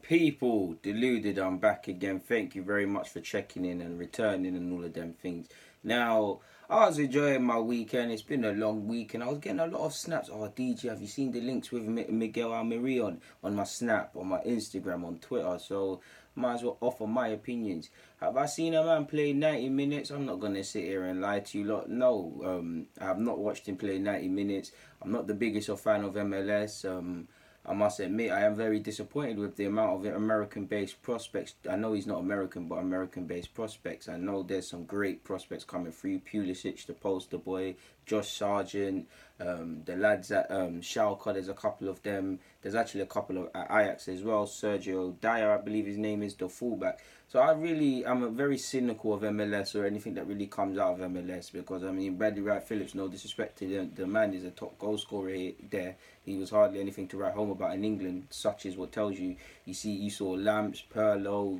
People deluded, I'm back again. Thank you very much for checking in and returning and all of them things. Now, I was enjoying my weekend. It's been a long week and I was getting a lot of snaps. Oh, DJ, have you seen the links with Miguel Almirón on my Snap, on my Instagram, on Twitter? So, might as well offer my opinions. Have I seen a man play 90 minutes? I'm not going to sit here and lie to you lot. No, I have not watched him play 90 minutes. I'm not the biggest of fan of MLS. I must admit, I am very disappointed with the amount of American-based prospects. I know he's not American, but American-based prospects. I know there's some great prospects coming through. Pulisic, the poster boy, Josh Sargent, the lads at Schalke, there's a couple of them. There's actually a couple of at Ajax as well. Sergio Dyer, I believe his name is, the fullback. So I'm very cynical of MLS or anything that really comes out of MLS because, I mean, Bradley Wright-Phillips, no disrespect to the man, is a top goal scorer there. He was hardly anything to write home about in England, such as what tells you. You saw Lamps, Perlo,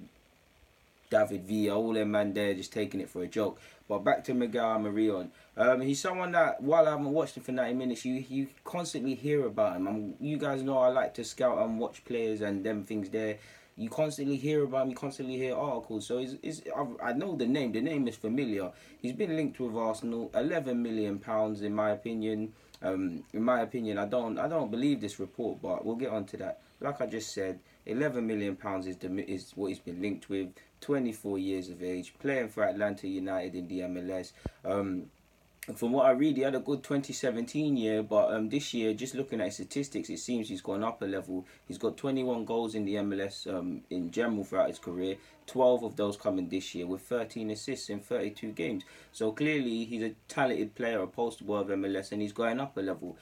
David Villa, all them man there just taking it for a joke. But back to Miguel Almirón. He's someone that, while I haven't watched him for 90 minutes, you constantly hear about him. You guys know I like to scout and watch players and them things there. You constantly hear about him, you constantly hear articles. So I know the name. The name is familiar. He's been linked with Arsenal. £11 million, in my opinion. I don't believe this report, but we'll get on to that. Like I just said, £11 million is what he's been linked with. 24 years of age, playing for Atlanta United in the MLS. From what I read, he had a good 2017 year, but this year, just looking at his statistics, it seems he's gone up a level. He's got 21 goals in the MLS in general throughout his career, 12 of those coming this year, with 13 assists in 32 games. So clearly, he's a talented player, a poster boy of MLS, and he's going up a level.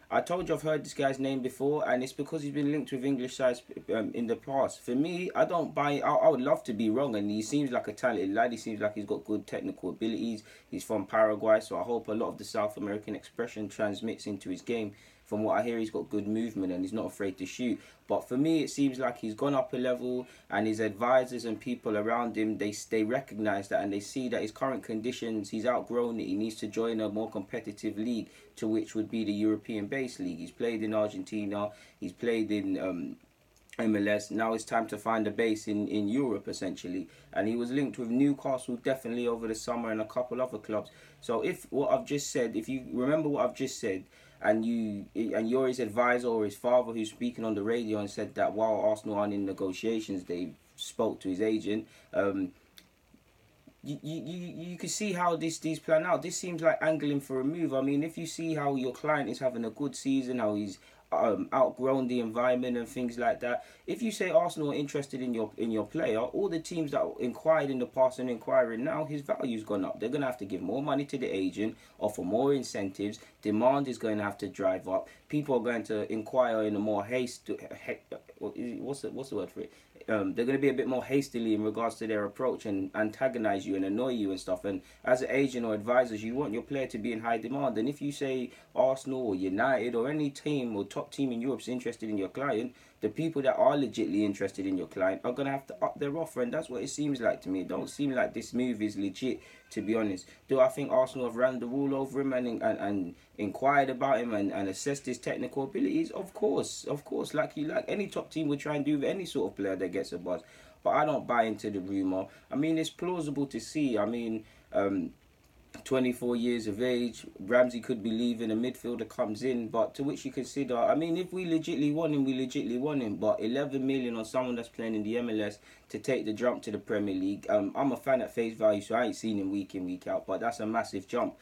I told you I've heard this guy's name before, and it's because he's been linked with English sides in the past. For me, I don't buy. I would love to be wrong, and he seems like a talented lad. He seems like he's got good technical abilities. He's from Paraguay, so I hope a lot of the South American expression transmits into his game. From what I hear, he's got good movement and he's not afraid to shoot. But for me, it seems like he's gone up a level, and his advisors and people around him, they recognise that and they see that his current conditions, he's outgrown it. He needs to join a more competitive league, to which would be the European-based league. He's played in Argentina, he's played in MLS. Now it's time to find a base in Europe, essentially. And he was linked with Newcastle definitely over the summer and a couple other clubs. So if you remember what I've just said, and you're his advisor or his father who's speaking on the radio and said that while Arsenal aren't in negotiations, they spoke to his agent. You can see how these plan out. This seems like angling for a move. I mean, if you see how your client is having a good season, how he's outgrown the environment and things like that. If you say Arsenal are interested in your player, all the teams that inquired in the past and inquiring now, his value's gone up. They're gonna have to give more money to the agent, offer more incentives. Demand is going to have to drive up. People are going to inquire in a more what's the word for it? They're going to be a bit more hastily in regards to their approach and antagonize you and annoy you and stuff. And as an agent or advisors, you want your player to be in high demand. And if you say Arsenal or United or any team or top team in Europe is interested in your client, the people that are legitimately interested in your client are going to have to up their offer. And that's what it seems like to me. It don't seem like this move is legit, to be honest. Do I think Arsenal have ran the rule over him and inquired about him and assessed his technical abilities? Of course. Like any top team would try and do with any sort of player that gets a buzz. But I don't buy into the rumour. I mean, it's plausible to see. I mean, 24 years of age, Ramsey could be leaving, a midfielder comes in, but to which you consider, I mean, if we legitimately want him, we legitimately want him, but 11 million on someone that's playing in the MLS to take the jump to the Premier League, I'm a fan at face value, so I ain't seen him week in, week out, but that's a massive jump.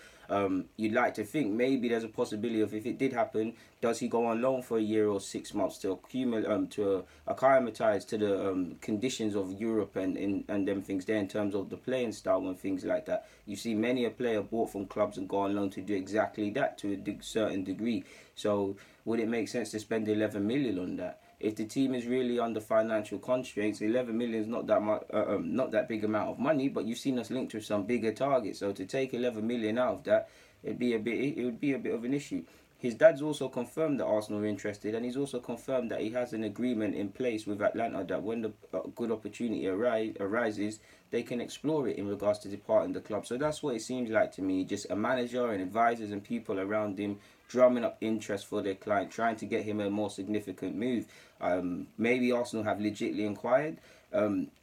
You'd like to think maybe there's a possibility of, if it did happen, does he go on loan for a year or 6 months to acclimatise to the conditions of Europe and them things there in terms of the playing style and things like that. You see many a player bought from clubs and go on loan to do exactly that to a certain degree. So would it make sense to spend 11 million on that? If the team is really under financial constraints, 11 million is not that much, not that big amount of money. But you've seen us linked with some bigger targets. So to take 11 million out of that, it would be a bit of an issue. His dad's also confirmed that Arsenal are interested, and he's also confirmed that he has an agreement in place with Atlanta that when the good opportunity arises, they can explore it in regards to departing the club. So that's what it seems like to me. Just a manager and advisors and people around him drumming up interest for their client, trying to get him a more significant move. Maybe Arsenal have legitimately inquired.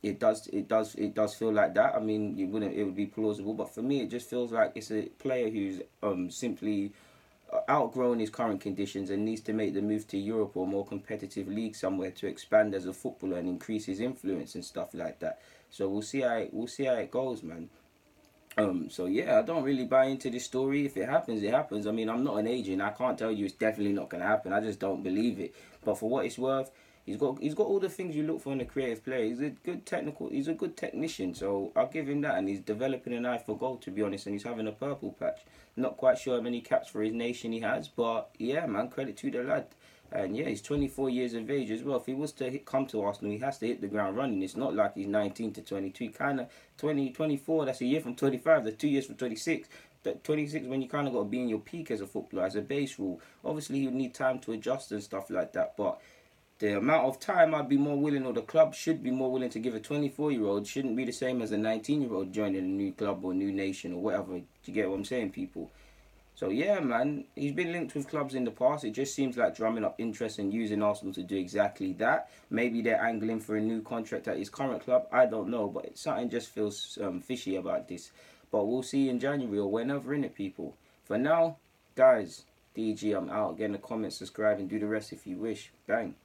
It does feel like that. I mean, it would be plausible, but for me, it just feels like it's a player who's simply outgrown his current conditions and needs to make the move to Europe or a more competitive league somewhere to expand as a footballer and increase his influence and stuff like that. So we'll see how it goes, man. So yeah, I don't really buy into this story. If it happens, it happens. I mean, I'm not an agent. I can't tell you it's definitely not gonna happen. I just don't believe it. But for what it's worth, he's got all the things you look for in a creative player. He's a good technician. So I'll give him that. And he's developing an eye for goal, to be honest. And he's having a purple patch. Not quite sure how many caps for his nation he has, but yeah, man, credit to the lad. And yeah, he's 24 years of age as well. If he was to come to Arsenal, he has to hit the ground running. It's not like he's 19 to 22. Kind of 24, that's a year from 25. That's 2 years from 26. That 26 when you kind of got to be in your peak as a footballer, as a base rule. Obviously, you need time to adjust and stuff like that. But the amount of time I'd be more willing, or the club should be more willing to give a 24-year-old, shouldn't be the same as a 19-year-old joining a new club or new nation or whatever. Do you get what I'm saying, people? So yeah, man, he's been linked with clubs in the past. It just seems like drumming up interest and using Arsenal to do exactly that. Maybe they're angling for a new contract at his current club. I don't know, but something just feels fishy about this. But we'll see in January or whenever, innit, people. For now, guys, DG, I'm out. Get in the comments, subscribe, and do the rest if you wish. Bang.